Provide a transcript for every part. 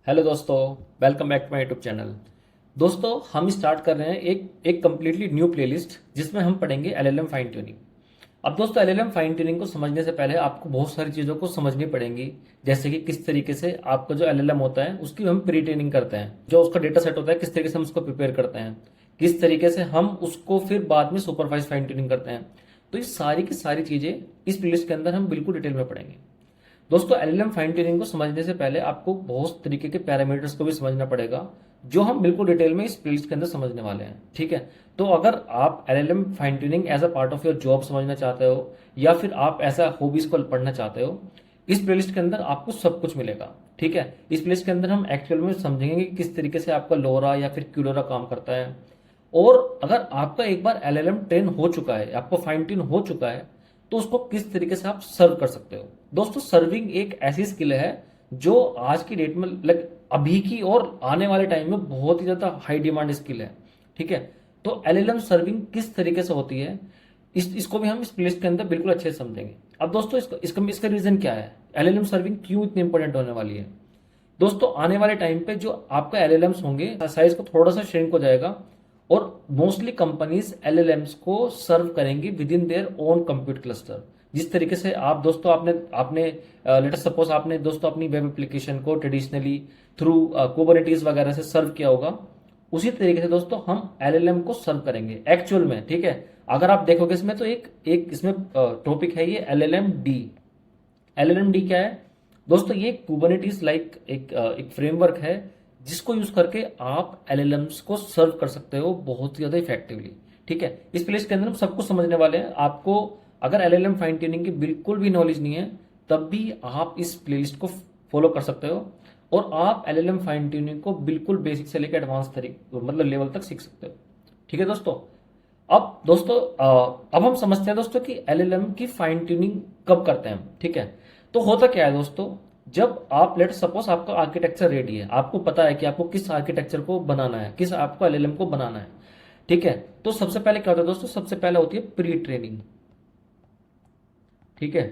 Hello दोस्तों, welcome back to my YouTube channel. दोस्तों, हम स्टार्ट कर रहे हैं एक कम्प्लीटली न्यू प्लेलिस्ट जिसमें हम पढ़ेंगे एलएलएम फाइन ट्यूनिंग। अब दोस्तों, एलएलएम फाइन ट्यूनिंग को समझने से पहले आपको बहुत सारी चीज़ों को समझनी पड़ेंगी। जैसे कि किस तरीके से आपका जो एलएलएम होता है उसकी हम प्री ट्रेनिंग करते हैं, जो उसका डेटा सेट होता है किस तरीके से हम उसको प्रिपेयर करते हैं, किस तरीके से हम उसको फिर बाद में सुपरवाइज फाइन ट्यूनिंग करते हैं। तो ये सारी की सारी चीज़ें इस प्लेलिस्ट के अंदर हम बिल्कुल डिटेल में पढ़ेंगे। दोस्तों, एलएलएम फाइन ट्यूनिंग को समझने से पहले आपको बहुत तरीके के पैरामीटर्स को भी समझना पड़ेगा, जो हम बिल्कुल डिटेल में इस प्लेलिस्ट के अंदर समझने वाले हैं। ठीक है, तो अगर आप LLM fine tuning as a part of your job समझना चाहते हो या फिर आप ऐसा हॉबीज को पढ़ना चाहते हो, इस प्लेलिस्ट के अंदर आपको सब कुछ मिलेगा। ठीक है, इस प्लेलिस्ट के अंदर हम एक्चुअल में समझेंगे कि किस तरीके से आपका लोरा या फिर क्यूलोरा काम करता है। और अगर आपका एक बार एलएलएम ट्रेन हो चुका है, आपको फाइन ट्यून हो चुका है, तो उसको किस तरीके से आप सर्व कर सकते हो। दोस्तों, सर्विंग एक ऐसी स्किल है जो आज की डेट में अभी की और आने वाले टाइम में बहुत ही ज्यादा हाई डिमांड स्किल है। ठीक है, तो एलएलएम सर्विंग किस तरीके से होती है, इसको भी हम इस प्लेलिस्ट के अंदर बिल्कुल अच्छे से समझेंगे। अब दोस्तों, इसका रीजन क्या है, एलएलएम सर्विंग क्यों इतनी इंपॉर्टेंट होने वाली है। दोस्तों, आने वाले टाइम पे जो आपका एलएलएम्स होंगे, साइज को थोड़ा सा श्रिंक हो जाएगा और मोस्टली कंपनीज एलएलएम्स को सर्व करेंगी with in their own compute cluster. जिस तरीके से आप दोस्तों आपने आपने लेटर सपोज आपने दोस्तों अपनी वेब एप्लीकेशन को ट्रेडिशनली थ्रू कुबरनेटीज वगैरह से सर्व किया होगा, उसी तरीके से दोस्तों हम एलएलएम को सर्व करेंगे एक्चुअल में। ठीक है, अगर आप देखोगे इसमें तो एक एक इसमें टॉपिक है, ये एलएलएम डी। एलएलएम डी क्या है दोस्तों, ये कुबरनेटीज एक फ्रेमवर्क है जिसको यूज करके आप एलएलएम्स को सर्व कर सकते हो बहुत ही ज्यादा इफेक्टिवली। ठीक है, इस प्लेलिस्ट के अंदर हम सब कुछ समझने वाले हैं। आपको अगर एलएलएम फाइन ट्यूनिंग की बिल्कुल भी नॉलेज नहीं है, तब भी आप इस प्लेलिस्ट को फॉलो कर सकते हो और आप एलएलएम फाइन ट्यूनिंग को बिल्कुल बेसिक से लेकर एडवांस तरीके मतलब लेवल तक सीख सकते हो। ठीक है दोस्तों, अब दोस्तों अब हम समझते हैं दोस्तों कि एलएलएम की फाइन ट्यूनिंग कब करते हैं हम। ठीक है, तो होता क्या है दोस्तों, जब आप लेट सपोज आपका आर्किटेक्चर रेडी है, आपको पता है कि आपको किस आर्किटेक्चर को बनाना है, किस आपको एलएलएम को बनाना है। ठीक है, तो सबसे पहले क्या होता है दोस्तों, सबसे पहले होती है प्री ट्रेनिंग। ठीक है,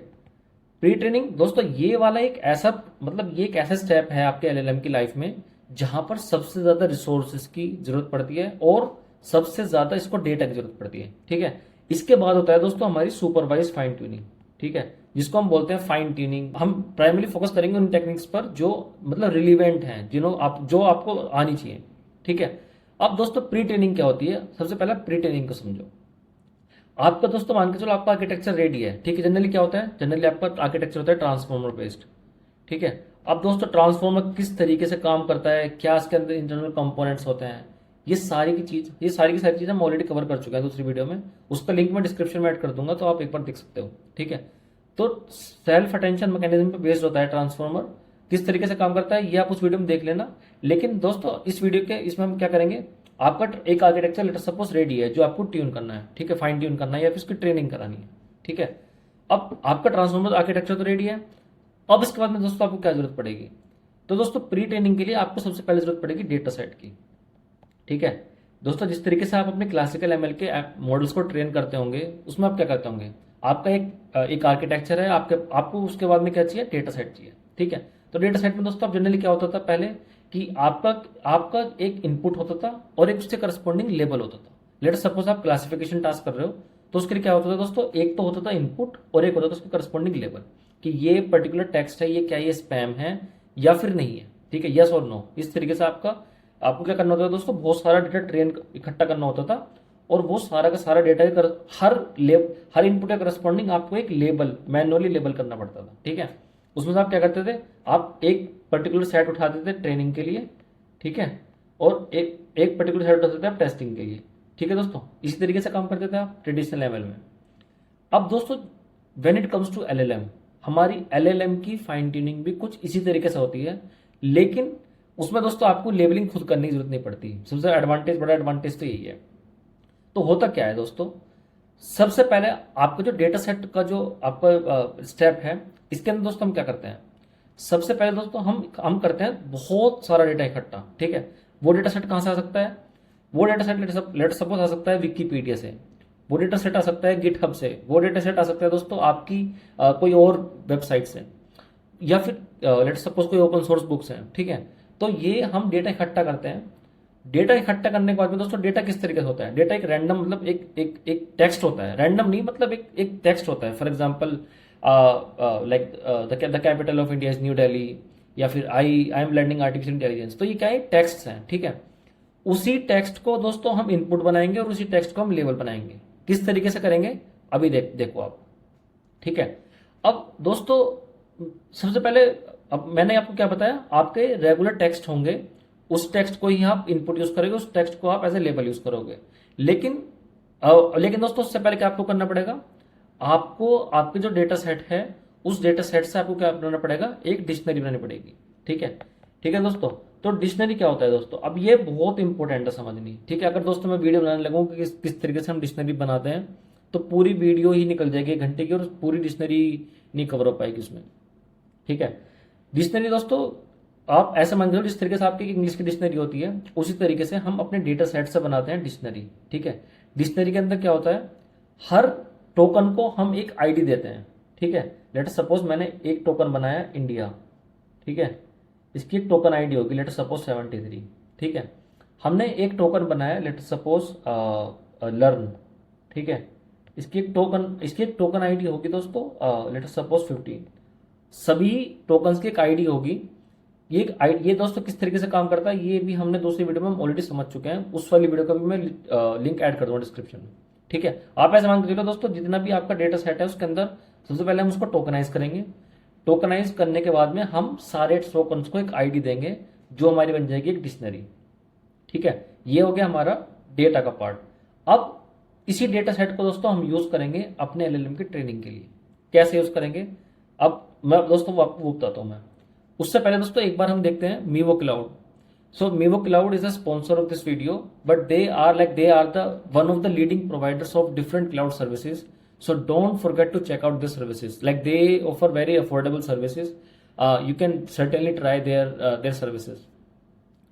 प्री ट्रेनिंग दोस्तों ये वाला एक ऐसा ये एक ऐसा स्टेप है आपके एलएलएम की लाइफ में जहां पर सबसे ज्यादा रिसोर्सेज की जरूरत पड़ती है और सबसे ज्यादा इसको डेटा की जरूरत पड़ती है। ठीक है, इसके बाद होता है दोस्तों हमारी सुपरवाइज फाइन ट्यूनिंग। ठीक है, जिसको हम बोलते हैं फाइन ट्यूनिंग। हम प्राइमरी फोकस करेंगे उन टेक्निक्स पर जो रिलीवेंट हैं, जो आपको आनी चाहिए। ठीक है, अब दोस्तों प्री ट्रेनिंग क्या होती है, सबसे पहले प्री ट्रेनिंग को समझो। आपका दोस्तों मान के चलो आपका आर्किटेक्चर रेडी है। ठीक है, जनरली क्या होता है, जनरली आपका आर्किटेक्चर होता है ट्रांसफॉर्मर बेस्ड। ठीक है, अब दोस्तों ट्रांसफॉर्मर किस तरीके से काम करता है, क्या इसके अंदर इंटरनल कंपोनेंट्स होते हैं, ये सारी की सारी चीज़ हम ऑलरेडी कवर कर चुके हैं दूसरी वीडियो में। उसका लिंक मैं डिस्क्रिप्शन में ऐड कर दूंगा, तो आप एक बार देख सकते हो। ठीक है, तो सेल्फ अटेंशन मैकेनिज्म पे बेस्ड होता है ट्रांसफॉर्मर, किस तरीके से काम करता है ये आप उस वीडियो में देख लेना। लेकिन दोस्तों इस वीडियो के इसमें हम क्या करेंगे, आपका एक आर्किटेक्चर लेटर सपोज रेडी है जो आपको ट्यून करना है। ठीक है, फाइन ट्यून करना है या फिर उसकी ट्रेनिंग करानी है। ठीक है, अब आपका ट्रांसफॉर्मर आर्किटेक्चर तो रेडी है। अब इसके बाद में दोस्तों आपको क्या जरूरत पड़ेगी, तो दोस्तों प्री ट्रेनिंग के लिए आपको सबसे पहले जरूरत पड़ेगी डेटा सेट की। ठीक है दोस्तों, जिस तरीके से आप अपने क्लासिकल एमएल के मॉडल्स को ट्रेन करते होंगे, उसमें आप क्या करते होंगे, आपका एक आर्किटेक्चर है, आपको उसके बाद में क्या चाहिए, डेटा सेट चाहिए। ठीक है, तो डेटा सेट में दोस्तों जनरली क्या होता था पहले कि आपका आपका एक इनपुट होता था और एक उससे करस्पॉन्डिंग लेबल होता था। लेट सपोज आप क्लासिफिकेशन टास्क कर रहे हो, तो उसके लिए क्या होता था दोस्तों, एक तो होता था इनपुट और एक होता था उसका करस्पॉन्डिंग लेबल कि ये पर्टिकुलर टेक्स्ट है, ये क्या ये स्पैम है या फिर नहीं है। ठीक है, यस और नो। इस तरीके से आपको क्या करना होता था दोस्तों, बहुत सारा डेटा ट्रेन इकट्ठा करना होता था और वो सारा का सारा डेटा हर इनपुट के करस्पॉन्डिंग आपको एक लेबल मैनुअली लेबल करना पड़ता था। ठीक है, उसमें से आप क्या करते थे, आप एक पर्टिकुलर सेट उठाते थे ट्रेनिंग के लिए। ठीक है, और एक पर्टिकुलर सेट उठाते थे आप टेस्टिंग के लिए। ठीक है दोस्तों, इसी तरीके से काम करते थे आप ट्रेडिशनल लेवल में। अब दोस्तों when it comes to LLM, हमारी एलएलएम की फाइन ट्यूनिंग भी कुछ इसी तरीके से होती है, लेकिन उसमें दोस्तों आपको लेबलिंग खुद करने की जरूरत नहीं पड़ती। सबसे बड़ा एडवांटेज तो यही है। तो होता क्या है दोस्तों, सबसे पहले आपका जो डेटा सेट का जो आपका स्टेप है, इसके अंदर दोस्तों हम क्या करते हैं, सबसे पहले दोस्तों हम करते हैं बहुत सारा डेटा इकट्ठा। ठीक है, वो डेटा सेट कहां से आ सकता है, वो डेटा सेट लेट सपोज आ सकता है विकीपीडिया से, वो डेटा सेट आ सकता है गिटहब से, वो डेटा सेट आ सकता है दोस्तों आपकी कोई और वेबसाइट से, या फिर लेट सपोज कोई ओपन सोर्स बुक्स हैं। ठीक है, तो ये हम डेटा इकट्ठा करते हैं। डेटा इकट्ठा करने के बाद में दोस्तों डेटा किस तरीके से होता है, डेटा एक रैंडम मतलब एक टेक्स्ट होता है, रैंडम नहीं मतलब एक टेक्स्ट होता है। For example like the capital of India is new Delhi, या फिर I am learning artificial intelligence. तो ये क्या है, टेक्स्ट हैं, ठीक है। उसी टेक्स्ट को दोस्तों हम इनपुट बनाएंगे और उसी टेक्स्ट को हम लेबल बनाएंगे। किस तरीके से करेंगे अभी देखो आप, ठीक है। अब दोस्तों सबसे पहले, अब मैंने आपको क्या बताया, आपके रेगुलर टेक्स्ट होंगे, उस टेक्स्ट को ही आप इनपुट यूज करोगे, उस टेक्स्ट को आप एज ए लेबल यूज करोगे। लेकिन लेकिन दोस्तों उससे पहले क्या आपको करना पड़ेगा, आपको आपके जो डेटा सेट है उस डेटा सेट से आपको क्या बनाना पड़ेगा, एक डिक्शनरी बनानी पड़ेगी, ठीक है। ठीक है दोस्तों, तो डिक्शनरी क्या होता है दोस्तों, अब ये बहुत इंपॉर्टेंट है समझनी, ठीक है। अगर दोस्तों मैं वीडियो बनाने लगूँ कि किस तरीके से हम डिक्शनरी बनाते हैं, तो पूरी वीडियो ही निकल जाएगी 1 घंटे की, और पूरी डिक्शनरी नहीं कवर हो पाएगी उसमें, ठीक है। डिक्शनरी दोस्तों आप ऐसा मान लो जिस तरीके से आपकी इंग्लिश की डिक्शनरी होती है, उसी तरीके से हम अपने डेटा सेट से बनाते हैं डिक्शनरी, ठीक है। डिक्शनरी के अंदर क्या होता है, हर टोकन को हम एक आईडी देते हैं, ठीक है। लेट सपोज मैंने एक टोकन बनाया इंडिया, ठीक है, इसकी एक टोकन आईडी होगी लेट सपोज 73, ठीक है। हमने एक टोकन बनाया लेट सपोज लर्न, ठीक है, इसकी एक टोकन आईडी होगी दोस्तों लेट सपोज 15। सभी टोकन्स की एक आईडी होगी। ये दोस्तों किस तरीके से काम करता है ये भी हमने दूसरी वीडियो में हम ऑलरेडी समझ चुके हैं, उस वाली वीडियो का भी मैं लिंक ऐड कर दूंगा डिस्क्रिप्शन में, ठीक है। आप ऐसे मान के चलो दोस्तों, जितना भी आपका डेटा सेट है उसके अंदर सबसे पहले हम उसको टोकनाइज करेंगे। टोकनाइज करने के बाद में हम सारे टोकन्स को एक आईडी देंगे, जो हमारी बन जाएगी एक डिक्शनरी, ठीक है। ये हो गया हमारा डेटा का पार्ट। अब इसी डेटा सेट को दोस्तों हम यूज करेंगे अपने एलएलएम की ट्रेनिंग के लिए। कैसे यूज करेंगे, अब मैं दोस्तों आपको वो बताता हूं मैं। उससे पहले दोस्तों एक बार हम देखते हैं Meevo Cloud. So Meevo Cloud is a sponsor of this video, but they are the one of the leading providers of different cloud services. So don't forget to check out these services. Like they offer very affordable services. You can certainly try their services.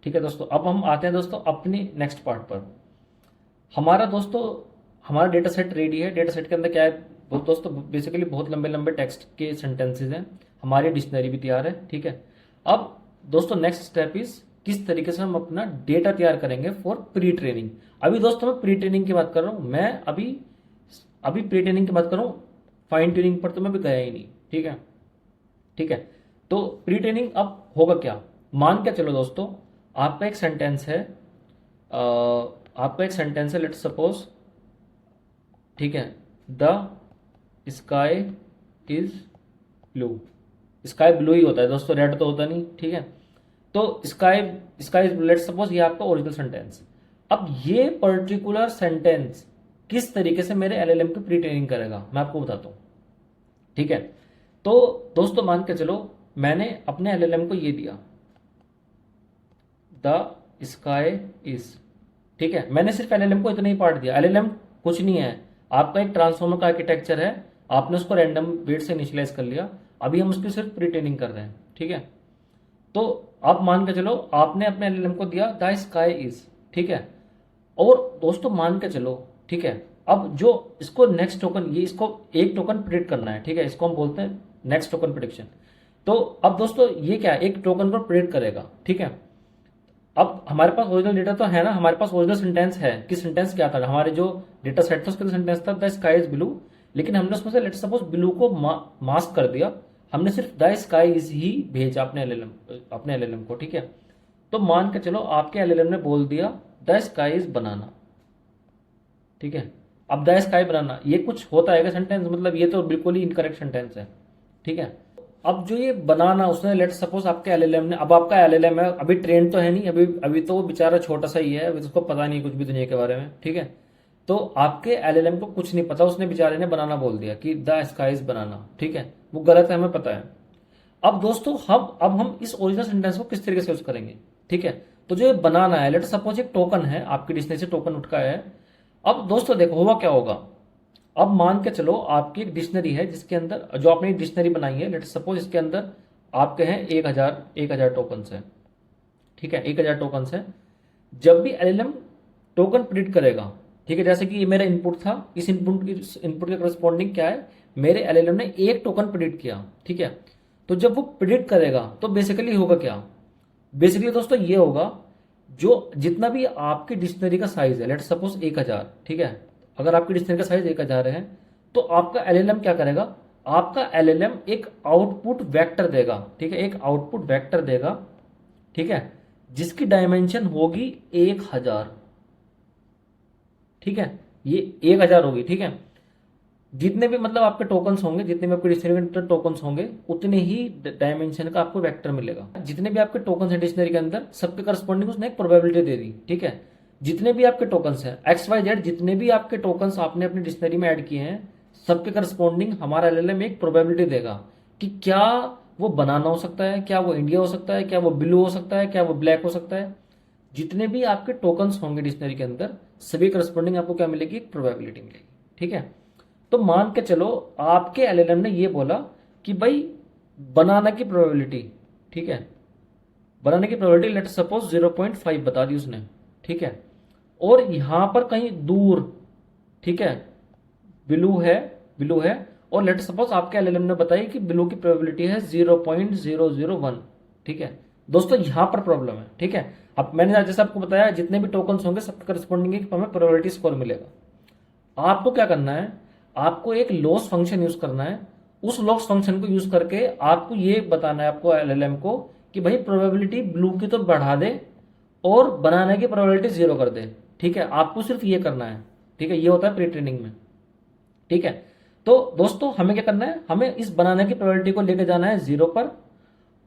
ठीक है दोस्तों, अब हम आते हैं दोस्तों अपनी next part पर। हमारा डेटा सेट रेडी है। डेटा सेट के अंदर क्या है बहुत दोस्तों, बेसिकली बहुत लंबे लंबे टेक्स्ट के सेंटेंसेज हैं, हमारी डिक्शनरी भी तैयार है, ठीक है। अब दोस्तों नेक्स्ट स्टेप इज किस तरीके से हम अपना डेटा तैयार करेंगे फॉर प्री ट्रेनिंग। अभी दोस्तों मैं प्री ट्रेनिंग की बात कर रहा हूं, मैं अभी प्री ट्रेनिंग की बात करूं, फाइन ट्यूनिंग पर तो मैं भी गया ही नहीं, ठीक है। ठीक है, तो प्री ट्रेनिंग अब होगा क्या, मान के चलो दोस्तों आपका एक सेंटेंस है, लेट्स सपोज, ठीक है, the sky is blue. Sky blue ही होता है दोस्तों, रेड तो होता नहीं, ठीक है। तो sky is blue, let's suppose ये आपका ओरिजिनल सेंटेंस। अब ये पर्टिकुलर सेंटेंस किस तरीके से मेरे एलएलएम की प्री ट्रेनिंग करेगा मैं आपको बताता हूं, ठीक है। तो दोस्तों मान के चलो मैंने अपने एलएलएम को ये दिया, द स्काई इज, ठीक है। मैंने सिर्फ एलएलएम को इतना ही पार्ट दिया। एलएलएम कुछ नहीं है, आपका एक ट्रांसफॉर्मर का आर्किटेक्चर है, आपने उसको रैंडम वेट से इनिशियलाइज कर लिया। अभी हम उसकी सिर्फ प्री ट्रेनिंग कर रहे हैं, ठीक है। तो आप मान के चलो आपने अपने एलएलएम को दिया द स्काई इज, ठीक है। और दोस्तों मान के चलो, ठीक है, अब जो इसको नेक्स्ट टोकन, ये इसको एक टोकन प्रिडिक्ट करना है, ठीक है, इसको हम बोलते हैं नेक्स्ट टोकन प्रिडिक्शन। तो अब दोस्तों ये क्या है, एक टोकन को प्रिडिक्ट करेगा, ठीक है। अब हमारे पास ओरिजिनल डेटा तो है ना, हमारे पास ओरिजिनल सेंटेंस है कि सेंटेंस क्या था, हमारे जो डेटा सेट था उसके अंदर सेंटेंस था द स्काई इज ब्लू, लेकिन हमने उसमें से लेट्स सपोज ब्लू को मास्क कर दिया, हमने सिर्फ द स्काई इज ही भेजा अपने एलएलएम को, ठीक है। तो मान के चलो आपके एलएलएम ने बोल दिया द स्काई इज बनाना, ठीक है। अब द स्काई बनाना ये कुछ होता है सेंटेंस, मतलब ये तो बिल्कुल ही इनकरेक्ट सेंटेंस है, ठीक है। अब जो ये बनाना उसने लेट सपोज आपके एलएलएम ने, अब आपका एलएलएम है अभी ट्रेन तो है नहीं, अभी तो वो बेचारा छोटा सा ही है, अभी तो उसको पता नहीं कुछ भी दुनिया के बारे में, ठीक है। तो आपके एलएलएम को कुछ नहीं पता, उसने बेचारे ने बनाना बोल दिया कि द स्काई इज बनाना, ठीक है, वो गलत है, हमें पता है। अब दोस्तों हम इस ओरिजिनल सेंटेंस को किस तरीके से यूज करेंगे, ठीक है। तो जो ये बनाना है लेट सपोज एक टोकन है, आपकी डिक्शनरी से टोकन उठका है। अब दोस्तों देखो हुआ क्या होगा, अब मान के चलो आपकी एक डिक्शनरी है जिसके अंदर जो आपने डिक्शनरी बनाई है, लेट सपोज इसके अंदर आपके हैं 1000 टोकन्स है, ठीक है, 1000 टोकन्स है। जब भी एलएलएम टोकन प्रिडिक्ट करेगा, ठीक है, जैसे कि ये मेरा इनपुट था, इस इनपुट के करस्पॉन्डिंग क्या है, मेरे एलएलएम ने एक टोकन प्रिडिक्ट किया, ठीक है। तो जब वो प्रिडिक्ट करेगा तो बेसिकली होगा क्या, बेसिकली दोस्तों ये होगा, जो जितना भी आपकी डिक्शनरी का साइज है, लेट सपोज 1000, ठीक है, अगर आपकी डिक्शनरी का साइज 1000 है, तो आपका एलएलएम क्या करेगा, आपका एलएलएम एक आउटपुट वेक्टर देगा, ठीक है, एक आउटपुट वेक्टर देगा, ठीक है, जिसकी डायमेंशन होगी 1000, ठीक है, ये 1000 होगी, ठीक है। जितने भी मतलब आपके टोकन्स होंगे, जितने भी आपके डिक्शनरी टोकन्स होंगे, उतने ही डायमेंशन का आपको वेक्टर मिलेगा। जितने भी आपके टोकन्स हैं डिक्शनरी के अंदर, सबके करस्पॉन्डिंग उसने एक प्रोबेबिलिटी दे दी, ठीक है। जितने भी आपके टोकन्स हैं XYZ, जितने भी आपके टोकन्स आपने अपनी डिक्शनरी में ऐड किए हैं, सबके करस्पॉन्डिंग हमारा एलएलएम एक प्रोबेबिलिटी देगा कि क्या वो बनाना हो सकता है, क्या वो इंडिया हो सकता है, क्या वो ब्लू हो सकता है, क्या वो ब्लैक हो सकता है। जितने भी आपके टोकन्स होंगे डिक्शनरी के अंदर, सभी करस्पॉन्डिंग आपको क्या मिलेगी, एक प्रोबेबिलिटी मिलेगी, ठीक है। तो मान के चलो आपके एलएलएम ने ये बोला कि भाई बनाना की प्रोबेबिलिटी, ठीक है, बनाने की प्रोबेबिलिटी लेट सपोज 0.5 बता दी उसने, ठीक है, और यहां पर कहीं दूर, ठीक है, ब्लू है, ब्लू है, और लेट सपोज आपके एलएलएम ने बताई कि ब्लू की प्रोबेबिलिटी है 0.001, ठीक है। दोस्तों यहां पर प्रॉब्लम है, ठीक है। अब मैंने जैसे आपको बताया, जितने भी टोकन्स होंगे सबके करस्पॉन्डिंग हमें प्रोबेबिलिटी स्कोर मिलेगा। आपको क्या करना है, आपको एक लॉस फंक्शन यूज करना है। उस लॉस फंक्शन को यूज करके आपको ये बताना है, आपको एलएलएम को, कि भाई प्रोबेबिलिटी ब्लू की तो बढ़ा दे और बनाने की प्रोबेबिलिटी 0 कर दे, ठीक है। आपको सिर्फ ये करना है, ठीक है, ये होता है प्री ट्रेनिंग में, ठीक है। तो दोस्तों हमें क्या करना है, हमें इस बनाने की प्रोबेबिलिटी को लेकर जाना है 0 पर,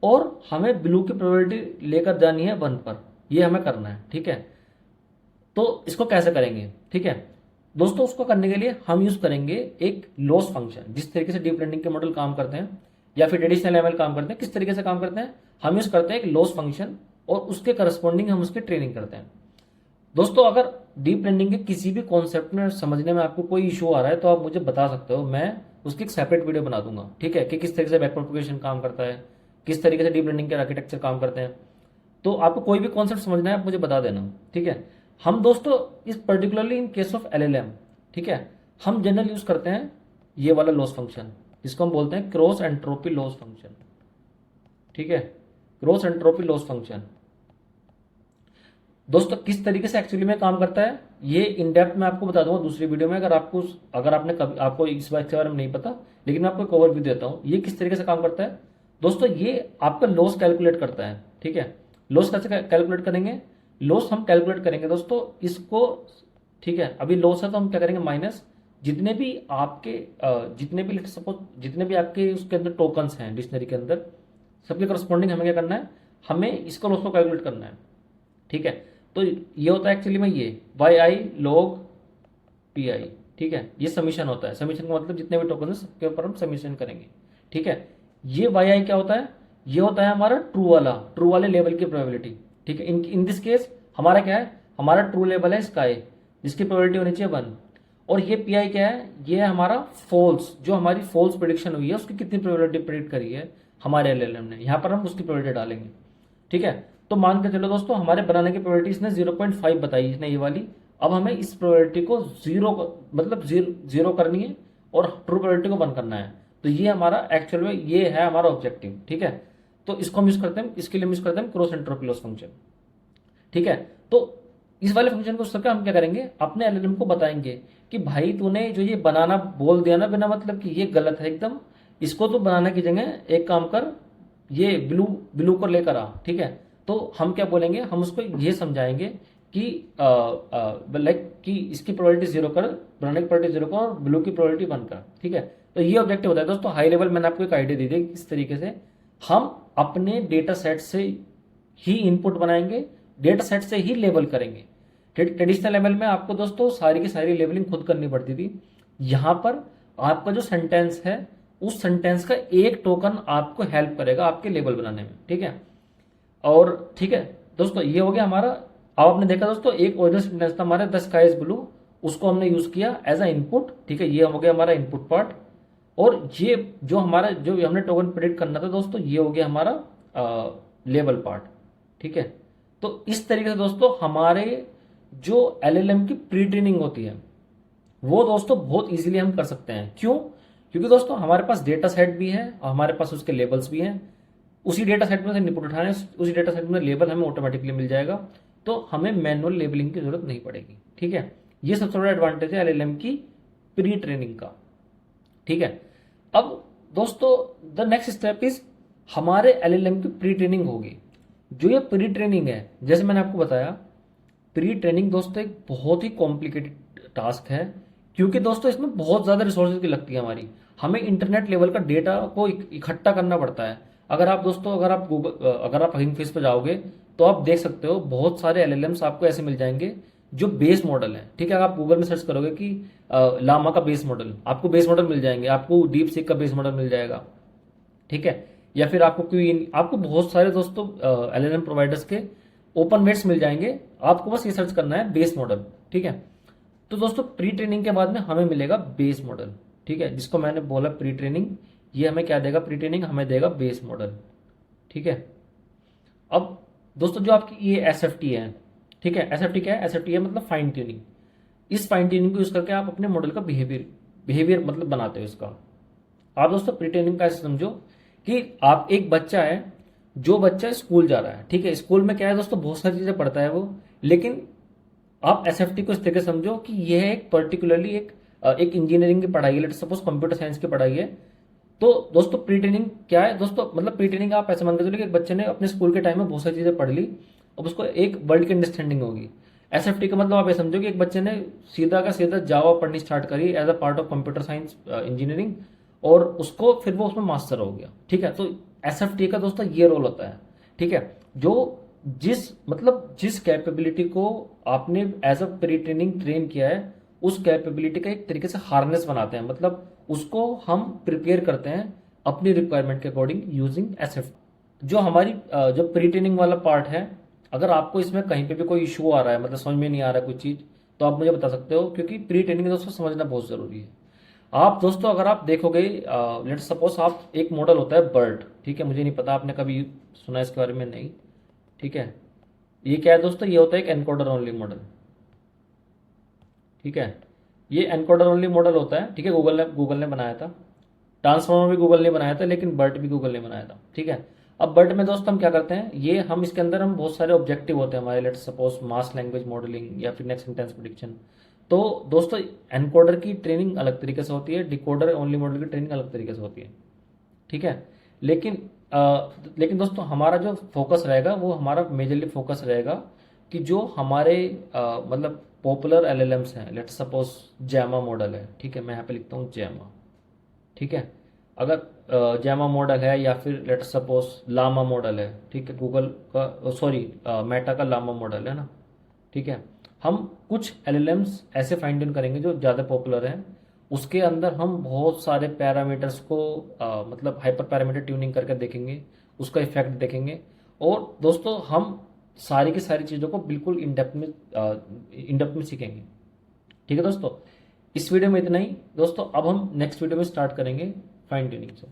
और हमें ब्लू की प्रोबेबिलिटी लेकर जानी है 1 पर, ये हमें करना है, ठीक है। तो इसको कैसे करेंगे, ठीक है दोस्तों, उसको करने के लिए हम यूज करेंगे एक लॉस फंक्शन। जिस तरीके से डीप लर्निंग के मॉडल काम करते हैं या फिर ट्रेडिशनल एमएल काम करते हैं, किस तरीके से काम करते हैं, हम यूज करते हैं एक लॉस फंक्शन, और उसके करस्पॉन्डिंग हम उसकी ट्रेनिंग करते हैं। दोस्तों अगर डीप लर्निंग के किसी भी कॉन्सेप्ट में समझने में आपको कोई इशू आ रहा है, तो आप मुझे बता सकते हो, मैं उसकी एक सेपरेट वीडियो बना दूंगा, ठीक है, कि किस तरीके से बैक प्रोपगेशन काम करता है, किस तरीके से डीप लर्निंग के आर्किटेक्चर काम करते हैं। तो आपको कोई भी कॉन्सेप्ट समझना है, आप मुझे बता देना, ठीक है। हम दोस्तों इस particularly in case of LLM, ठीक है, हम जनरल यूज करते हैं ये वाला लॉस फंक्शन, जिसको हम बोलते हैं क्रॉस एंट्रोपी लॉस फंक्शन, ठीक है, क्रॉस एंट्रोपी लॉस फंक्शन। दोस्तों किस तरीके से एक्चुअली में काम करता है, ये इन डेप्थ में आपको बता दूंगा दूसरी वीडियो में। अगर आपने कभी, आपको इस बात के बारे में नहीं पता, लेकिन मैं आपको एक ओवरव्यू देता हूं ये किस तरीके से काम करता है। दोस्तों ये आपका लॉस कैलकुलेट करता है, ठीक है। लॉस कैसे कैलकुलेट करेंगे, लॉस हम कैलकुलेट करेंगे दोस्तों इसको, ठीक है। अभी लॉस है तो हम क्या करेंगे, माइनस जितने भी आपके जितने भी सपोज जितने भी आपके उसके अंदर टोकन्स हैं डिक्शनरी के अंदर, सबके करस्पॉन्डिंग हमें क्या करना है, हमें इसका लॉस को कैलकुलेट करना है, ठीक है। तो ये होता है एक्चुअली में ये YI log PI, ठीक है, ये समीशन होता है। समीशन का मतलब जितने भी टोकन है सबके ऊपर हम समीशन करेंगे, ठीक है। ये YI क्या होता है, ये होता है हमारा ट्रू वाले लेवल की प्रोबेबिलिटी, ठीक है। इन दिस केस हमारा क्या है, हमारा ट्रू लेवल है स्काई, जिसकी प्रोबेबिलिटी होनी चाहिए 1। और ये PI क्या है, ये है हमारा फॉल्स, जो हमारी फॉल्स प्रिडिक्शन हुई है उसकी कितनी प्रोबेबिलिटी प्रिडिक्ट करी है हमारे एलएलएम ने, यहाँ पर हम उसकी प्रोबेबिलिटी डालेंगे, ठीक है। तो मान के चलो दोस्तों हमारे बनाने की प्रोबेबिलिटी इसने 0.5 बताई, इसने ये वाली। अब हमें इस प्रोबेबिलिटी को मतलब जीरो करनी है और ट्रू प्रोबेबिलिटी को 1 करना है। तो ये हमारा एक्चुअल में ये है हमारा ऑब्जेक्टिव, ठीक है। तो इसको हम यूज करते हैं, इसके लिए हम यूज करते हैं क्रॉस एंट्रोपी लॉस फंक्शन, ठीक है। तो इस वाले फंक्शन को करके हम क्या करेंगे, अपने एलएलएम को बताएंगे कि भाई तूने जो ये बनाना बोल दिया ना बिना मतलब कि, ये गलत है एकदम, इसको तो बनाने की जगह एक काम कर, ये ब्लू को लेकर आ, ठीक है। तो हम क्या बोलेंगे, हम उसको ये समझाएंगे कि लाइक कि इसकी प्रोबेबिलिटी 0 कर, बनाने की प्रोबेबिलिटी 0 कर, और ब्लू की प्रोबेबिलिटी 1 कर, ठीक है। तो ये ऑब्जेक्टिव होता है दोस्तों हाई लेवल। मैंने आपको एक आइडिया दी थी किस तरीके से हम अपने डेटा सेट से ही इनपुट बनाएंगे, डेटा सेट से ही लेबल करेंगे। ट्रेडिशनल एमएल में आपको दोस्तों सारी की सारी लेबलिंग खुद करनी पड़ती थी। यहां पर आपका जो सेंटेंस है, उस सेंटेंस का एक टोकन आपको हेल्प करेगा आपके लेबल बनाने में, ठीक है। और ठीक है दोस्तों, ये हो गया हमारा। अब आपने देखा दोस्तों एक ओरिजिनल सेंटेंस था हमारा द स्काई इज ब्लू, उसको हमने यूज किया एज अ इनपुट, ठीक है। ये हो गया हमारा इनपुट पार्ट। और ये जो हमारा जो हमने टोकन प्रेडिक्ट करना था दोस्तों, ये हो गया हमारा लेबल पार्ट, ठीक है। तो इस तरीके से दोस्तों हमारे जो एलएलएम की प्री ट्रेनिंग होती है वो दोस्तों बहुत इजीली हम कर सकते हैं। क्यों? क्योंकि दोस्तों हमारे पास डेटा सेट भी है और हमारे पास उसके लेबल्स भी हैं। उसी डेटा सेट में से इनपुट उठाना है, उसी डेटा सेट में लेबल हमें ऑटोमेटिकली मिल जाएगा, तो हमें मैनुअल लेबलिंग की जरूरत नहीं पड़ेगी। ठीक है, ये सबसे बड़ा एडवांटेज है एलएलएम की प्री ट्रेनिंग का। ठीक है, अब दोस्तों द नेक्स्ट स्टेप इज हमारे एलएलएम की प्री ट्रेनिंग होगी। जो ये प्री ट्रेनिंग है, जैसे मैंने आपको बताया, प्री ट्रेनिंग दोस्तों एक बहुत ही कॉम्प्लिकेटेड टास्क है, क्योंकि दोस्तों इसमें बहुत ज़्यादा रिसोर्सेज की लगती है हमारी। हमें इंटरनेट लेवल का डेटा को इकट्ठा करना पड़ता है। अगर आप दोस्तों अगर आप हगिंग फेस पे जाओगे तो आप देख सकते हो बहुत सारे एलएलएम्स आपको ऐसे मिल जाएंगे जो बेस मॉडल है। ठीक है, अगर आप गूगल में सर्च करोगे कि लामा का बेस मॉडल, आपको बेस मॉडल मिल जाएंगे, आपको डीप सीक का बेस मॉडल मिल जाएगा। ठीक है, या फिर आपको क्वीन, आपको बहुत सारे दोस्तों एलएलएम प्रोवाइडर्स के ओपन वेट्स मिल जाएंगे, आपको बस ये सर्च करना है बेस मॉडल। ठीक है, तो दोस्तों प्री ट्रेनिंग के बाद में हमें मिलेगा बेस मॉडल। ठीक है, जिसको मैंने बोला प्री ट्रेनिंग, ये हमें क्या देगा, प्री ट्रेनिंग हमें देगा बेस मॉडल। ठीक है, अब दोस्तों जो आपकी ये एसएफटी है, ठीक है, एसएफटी क्या है, एसएफटी है मतलब फाइन ट्यूनिंग। इस फाइन ट्यूनिंग को यूज करके आप अपने मॉडल का बिहेवियर मतलब बनाते हो इसका। आप दोस्तों प्री ट्रेनिंग का ऐसे समझो कि आप एक बच्चा है, जो बच्चा स्कूल जा रहा है। ठीक है, स्कूल में क्या है दोस्तों, बहुत सारी चीजें पढ़ता है वो, लेकिन आप एसएफटी को इस तरीके से समझो कि यह एक पर्टिकुलरली एक इंजीनियरिंग की पढ़ाई है, लेट सपोज कंप्यूटर साइंस की पढ़ाई है। तो दोस्तों प्री ट्रेनिंग क्या है दोस्तों, मतलब प्री ट्रेनिंग आप ऐसे मान के चलो कि एक बच्चे ने अपने स्कूल के टाइम में बहुत सारी चीजें पढ़ ली, अब उसको एक वर्ल्ड की अंडरस्टैंडिंग होगी। एसएफटी का मतलब आप ये समझो कि एक बच्चे ने सीधा का सीधा जावा पढ़नी स्टार्ट करी as a part of computer science engineering, और उसको फिर वो उसमें मास्टर हो गया। ठीक है, तो एसएफटी का दोस्तों ये रोल होता है। ठीक है, जो जिस कैपेबिलिटी को आपने as a pre training train किया है, उस कैपेबिलिटी का एक तरीके से हार्नेस बनाते हैं, मतलब उसको हम प्रिपेयर करते हैं अपनी रिक्वायरमेंट के अकॉर्डिंग यूजिंग एसएफ। जो हमारी जो प्री ट्रेनिंग वाला पार्ट है, अगर आपको इसमें कहीं पे भी कोई इशू आ रहा है, मतलब समझ में नहीं आ रहा है कोई चीज, तो आप मुझे बता सकते हो, क्योंकि प्री ट्रेनिंग दोस्तों समझना बहुत जरूरी है। आप दोस्तों अगर आप देखोगे, लेट सपोज आप एक मॉडल होता है बर्ड। ठीक है, मुझे नहीं पता आपने कभी सुना इसके बारे में, नहीं। ठीक है, ये क्या है दोस्तों, ये होता है एक एनकोडर ओनली मॉडल। ठीक है, ये एनकोडर ओनली मॉडल होता है। ठीक है, गूगल ने बनाया था, ट्रांसफॉर्मर भी गूगल ने बनाया था, लेकिन बर्ट भी गूगल ने बनाया था। ठीक है, अब बर्ट में दोस्तों हम क्या करते हैं, ये हम इसके अंदर हम बहुत सारे ऑब्जेक्टिव होते हैं हमारे, लेट सपोज मास लैंग्वेज मॉडलिंग या फिर नेक्स्ट इंटेंस प्रिडिक्शन। तो दोस्तों एनकोडर की ट्रेनिंग अलग तरीके से होती है, डिकोडर ओनली मॉडल की ट्रेनिंग अलग तरीके से होती है। ठीक है, लेकिन लेकिन दोस्तों हमारा जो फोकस रहेगा, वो हमारा मेजरली फोकस रहेगा कि जो हमारे मतलब पॉपुलर एलएलएम्स हैं, लेट सपोज जैमा मॉडल है। ठीक है, मैं यहाँ पे लिखता हूँ जैमा। ठीक है, अगर जैमा मॉडल है, या फिर लेट सपोज लामा मॉडल है। ठीक है, गूगल का सॉरी मेटा का लामा मॉडल है ना। ठीक है, हम कुछ एलएलएम्स ऐसे फाइंड इन करेंगे जो ज़्यादा पॉपुलर हैं, उसके अंदर हम बहुत सारे पैरामीटर्स को मतलब हाइपर पैरामीटर ट्यूनिंग करके देखेंगे, उसका इफेक्ट देखेंगे, और दोस्तों हम सारी की सारी चीज़ों को बिल्कुल इन डेप्थ में सीखेंगे। ठीक है दोस्तों, इस वीडियो में इतना ही दोस्तों। अब हम नेक्स्ट वीडियो में स्टार्ट करेंगे फाइन ट्यूनिंग से।